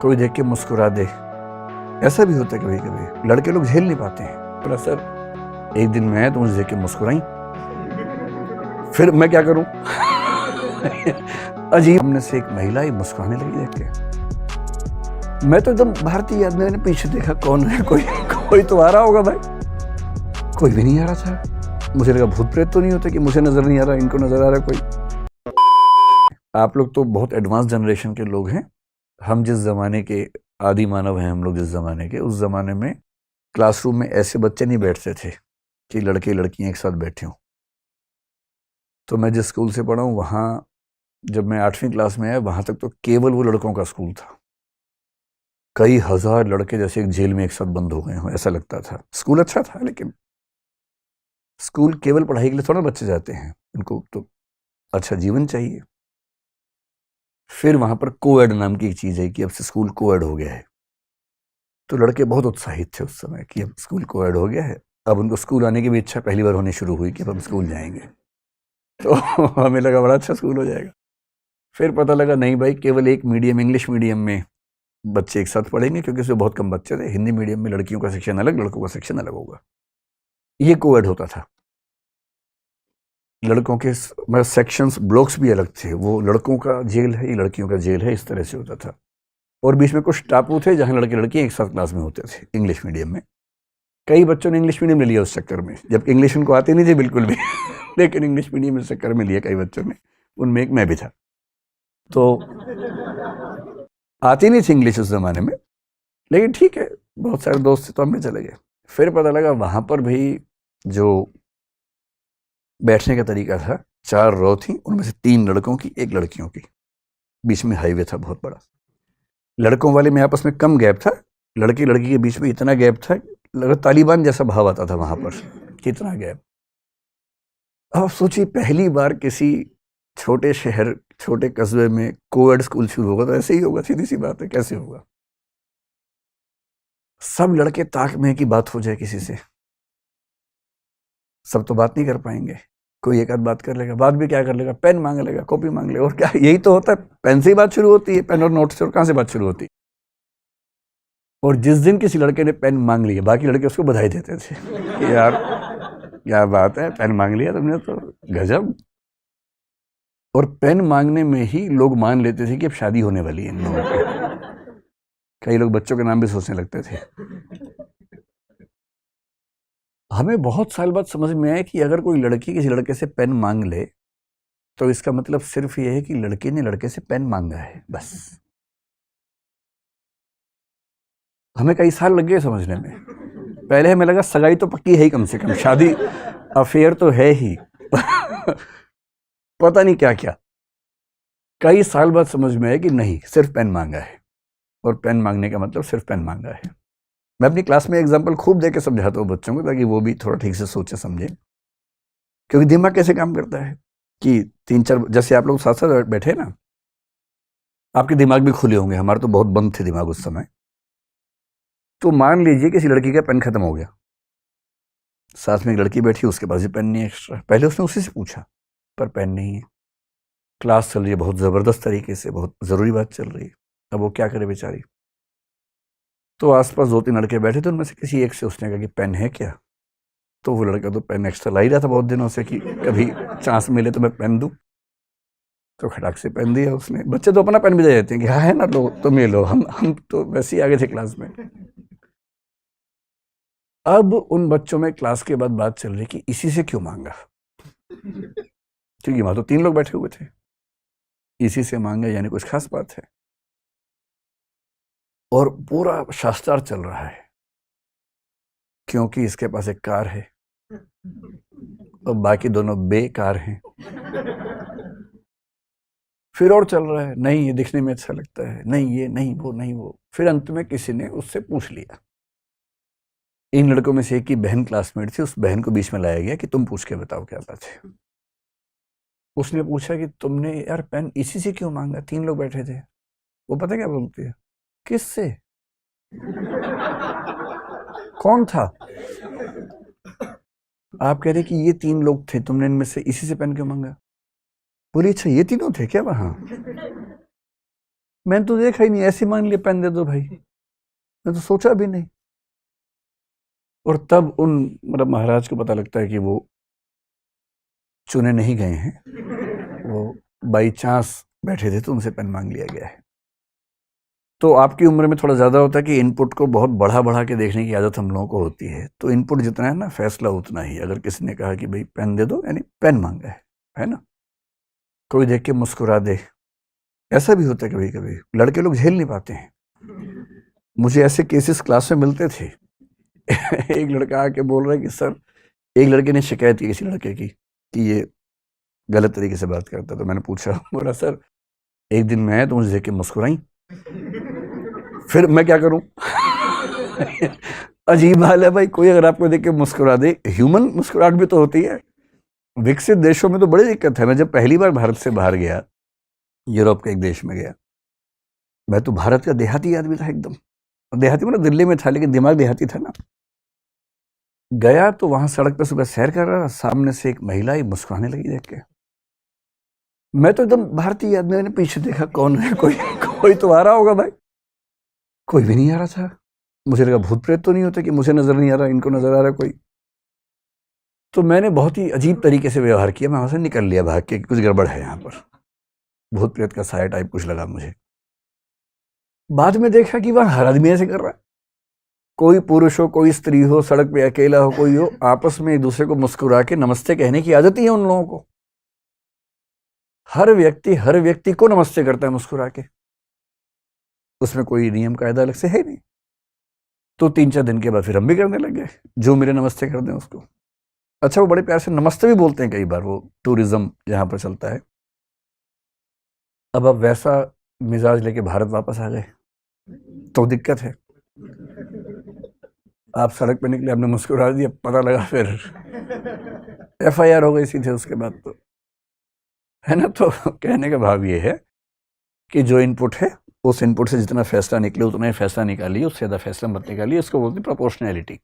कोई देख के मुस्कुरा दे, ऐसा भी होता है कभी कभी। लड़के लोग झेल नहीं पाते हैं। पर सर एक दिन मैं तो मुझे देख के मुस्कुराई, फिर मैं क्या करूं? अजीब। सामने से एक महिला ही मुस्कुराने लगी देख के। मैं तो एकदम भारतीय आदमी, मैंने पीछे देखा कौन है, कोई तो आ रहा होगा भाई। कोई भी नहीं आ रहा था। मुझे लगा भूत प्रेत तो नहीं होते कि मुझे नजर नहीं आ रहा, इनको नजर आ रहा कोई। आप लोग तो बहुत एडवांस जनरेशन के लोग हैं। हम जिस जमाने के आदि मानव हैं, हम लोग जिस जमाने के, उस जमाने में क्लासरूम में ऐसे बच्चे नहीं बैठते थे कि लड़के लड़कियां एक साथ बैठे हों। तो मैं जिस स्कूल से पढ़ा हूँ वहाँ, जब मैं 8वीं क्लास में आया, वहाँ तक तो केवल वो लड़कों का स्कूल था। कई हजार लड़के जैसे एक जेल में एक साथ बंद हो गए हों, ऐसा लगता था। स्कूल अच्छा था, लेकिन स्कूल केवल पढ़ाई के लिए थोड़ा बच्चे जाते हैं, उनको तो अच्छा जीवन चाहिए। फिर वहाँ पर कोएड नाम की एक चीज़ है कि अब से स्कूल कोएड हो गया है। तो लड़के बहुत उत्साहित थे उस समय कि अब स्कूल कोएड हो गया है। अब उनको स्कूल आने की भी इच्छा पहली बार होनी शुरू हुई कि अब हम स्कूल जाएंगे। तो हमें लगा बड़ा अच्छा स्कूल हो जाएगा। फिर पता लगा नहीं भाई, केवल एक मीडियम, इंग्लिश मीडियम में बच्चे एक साथ पढ़ेंगे, क्योंकि उसमें बहुत कम बच्चे थे। हिंदी मीडियम में लड़कियों का सेक्शन अलग, लड़कों का सेक्शन अलग होगा। ये कोएड होता था। लड़कों के मतलब सेक्शंस, ब्लॉक्स भी अलग थे। वो लड़कों का जेल है, ये लड़कियों का जेल है, इस तरह से होता था। और बीच में कुछ टापू थे जहाँ लड़के लड़कियाँ एक साथ क्लास में होते थे, इंग्लिश मीडियम में। कई बच्चों ने इंग्लिश मीडियम ले लिया उस चक्कर में, जबकि इंग्लिश उनको आती नहीं थी बिल्कुल भी। लेकिन इंग्लिश मीडियम इस चक्कर में लिया कई बच्चों ने, उनमें एक मैं भी था। तो आती नहीं थी इंग्लिश उस जमाने में, लेकिन ठीक है, बहुत सारे दोस्त थे तो हम भी चले गए। फिर पता लगा वहां पर भी जो बैठने का तरीका था, 4 रो थी, उनमें से 3 लड़कों की, 1 लड़कियों की। बीच में हाईवे था बहुत बड़ा। लड़कों वाले में आपस में कम गैप था, लड़की लड़की के बीच में इतना गैप था, लगा तालिबान जैसा भाव आता था वहां पर, कितना गैप। अब सोचिए, पहली बार किसी छोटे शहर, छोटे कस्बे में कोएड स्कूल शुरू होगा तो ऐसे ही होगा, सीधी सी बात है, कैसे होगा? सब लड़के ताक में कि बात हो जाए किसी से। सब तो बात नहीं कर पाएंगे, कोई एक आध बात कर लेगा। बात भी क्या कर लेगा? पेन मांग लेगा, कॉपी मांग लेगा, और क्या, यही तो होता है। पेन से ही बात शुरू होती है, पेन और नोट से, और कहाँ से बात शुरू होती है? और जिस दिन किसी लड़के ने पेन मांग लिया, बाकी लड़के उसको बधाई देते थे कि यार क्या बात है, पेन मांग लिया तुमने तो, गजब। और पेन मांगने में ही लोग मान लेते थे कि अब शादी होने वाली है इन लोगों की। कई लोग बच्चों के नाम भी सोचने लगते थे। हमें बहुत साल बाद समझ में आया कि अगर कोई लड़की किसी लड़के से पेन मांग ले, तो इसका मतलब सिर्फ ये है कि लड़के ने लड़के से पेन मांगा है, बस। हमें कई साल लग गए समझने में। पहले हमें लगा सगाई तो पक्की है ही, कम से कम शादी, अफेयर तो है ही। पता नहीं क्या क्या। कई साल बाद समझ में आया कि नहीं, सिर्फ पेन मांगा है, और पेन मांगने का मतलब सिर्फ पेन मांगा है। मैं अपनी क्लास में एग्जाम्पल खूब दे के समझाता हूँ बच्चों को, ताकि वो भी थोड़ा ठीक से सोचे समझे। क्योंकि दिमाग कैसे काम करता है कि 3-4, जैसे आप लोग साथ साथ बैठे ना, आपके दिमाग भी खुले होंगे, हमारे तो बहुत बंद थे दिमाग उस समय। तो मान लीजिए किसी लड़की का पेन खत्म हो गया, साथ में एक लड़की बैठी, उसके पास भी पेन नहीं है एक्स्ट्रा। पहले उसने उसी से पूछा, पर पेन नहीं है। क्लास चल रही है बहुत ज़बरदस्त तरीके से, बहुत ज़रूरी बात चल रही है। अब वो क्या करे बेचारी? तो आसपास 2-3 लड़के बैठे थे, उनमें से किसी एक से उसने कहा कि पेन है क्या? तो वो लड़का तो पेन एक्स्ट्रा ला ही रहा था बहुत दिनों से, कि कभी चांस मिले तो मैं पेन दूं। तो खटाक से पेन दिया उसने। बच्चे तो अपना पेन भी दे देते हैं कि हाँ है ना, लो तुम ये लो। हम तो वैसे ही आगे थे क्लास में। अब उन बच्चों में क्लास के बाद बात चल रही कि इसी से क्यों मांगा, क्योंकि वहां तो 3 लोग बैठे हुए थे। इसी से मांगा यानी कुछ खास बात है। और पूरा शास्त्रार्थ चल रहा है, क्योंकि इसके पास एक कार है और बाकी दोनों बेकार हैं। फिर और चल रहा है, नहीं ये दिखने में अच्छा लगता है, नहीं ये, नहीं वो, नहीं वो। फिर अंत में किसी ने उससे पूछ लिया। इन लड़कों में से एक की बहन क्लासमेट थी, उस बहन को बीच में लाया गया कि तुम पूछ के बताओ क्या बात है। उसने पूछा कि तुमने यार पेन इसी से क्यों मांगा? 3 लोग बैठे थे। वो पता क्या बोलती है? किससे? कौन था? आप कह रहे कि ये 3 लोग थे, तुमने इनमें से इसी से पेन क्यों मांगा? बोली अच्छा ये तीनों थे क्या वहां? मैंने तो देखा ही नहीं, ऐसे मान लिया पेन दे दो भाई, मैं तो सोचा भी नहीं। और तब उन मतलब महाराज को पता लगता है कि वो चुने नहीं गए हैं, वो बाई चांस बैठे थे तो उनसे पेन मांग लिया गया है। तो आपकी उम्र में थोड़ा ज़्यादा होता है कि इनपुट को बहुत बढ़ा बढ़ा के देखने की आदत हम लोगों को होती है। तो इनपुट जितना है ना, फैसला उतना ही। अगर किसी ने कहा कि भाई पेन दे दो, यानी पेन मांगा है ना। कोई देख के मुस्कुरा दे, ऐसा भी होता है कभी कभी। लड़के लोग झेल नहीं पाते हैं। मुझे ऐसे केसेस क्लास में मिलते थे। एक लड़का आके बोल रहा है कि सर, एक लड़के ने शिकायत की किसी लड़के की कि ये गलत तरीके से बात करता। तो मैंने पूछा, बोला सर एक दिन मैं तो मुझे देख के मुस्कुराई, फिर मैं क्या करूं? अजीब हाल है भाई, कोई अगर आपको देख के मुस्कुरा दे, ह्यूमन मुस्कुराहट भी तो होती है। विकसित देशों में तो बड़ी दिक्कत है। मैं जब पहली बार भारत से बाहर गया, यूरोप के एक देश में गया, मैं तो भारत का देहाती आदमी था एकदम। देहाती मतलब दिल्ली में था, लेकिन दिमाग देहाती था ना। गया तो वहां सड़क पर सुबह सैर कर रहा, सामने से एक महिला ही मुस्कुराने लगी देख के। मैं तो एकदम भारतीय आदमी, मैंने पीछे देखा कौन है, कोई तो आ रहा होगा भाई, कोई भी नहीं आ रहा था। मुझे लगा भूत प्रेत तो नहीं होते कि मुझे नजर नहीं आ रहा, इनको नजर आ रहा कोई। तो मैंने बहुत ही अजीब तरीके से व्यवहार किया, मैं वहां से निकल लिया भाग के, कुछ गड़बड़ है यहाँ पर, भूत प्रेत का साया टाइप कुछ लगा मुझे। बाद में देखा कि वहां हर आदमी ऐसे कर रहा है, कोई पुरुष हो कोई स्त्री हो, सड़क पे अकेला हो कोई हो, आपस में एक दूसरे को मुस्कुरा के नमस्ते कहने की आदत ही है उन लोगों को। हर व्यक्ति को नमस्ते करता है मुस्कुरा के, उसमें कोई नियम कायदा अलग से है नहीं। तो 3-4 दिन के बाद फिर हम भी करने लग गए, जो मेरे नमस्ते कर दें उसको। अच्छा, वो बड़े प्यार से नमस्ते भी बोलते हैं कई बार, वो टूरिज्म जहां पर चलता है। अब आप वैसा मिजाज लेके भारत वापस आ गए तो दिक्कत है। आप सड़क पे निकले, आपने मुस्कुरा दिया, पता लगा फिर FIR हो गई सीधे उसके बाद, तो है ना। तो कहने का भाव ये है कि जो इनपुट है, उस इनपुट से जितना फैसला निकले उतना ही फैसला निकालिए, उससे ज़्यादा फैसला मत निकालिए। इसको बोलते हैं प्रोपोर्शनैलिटी।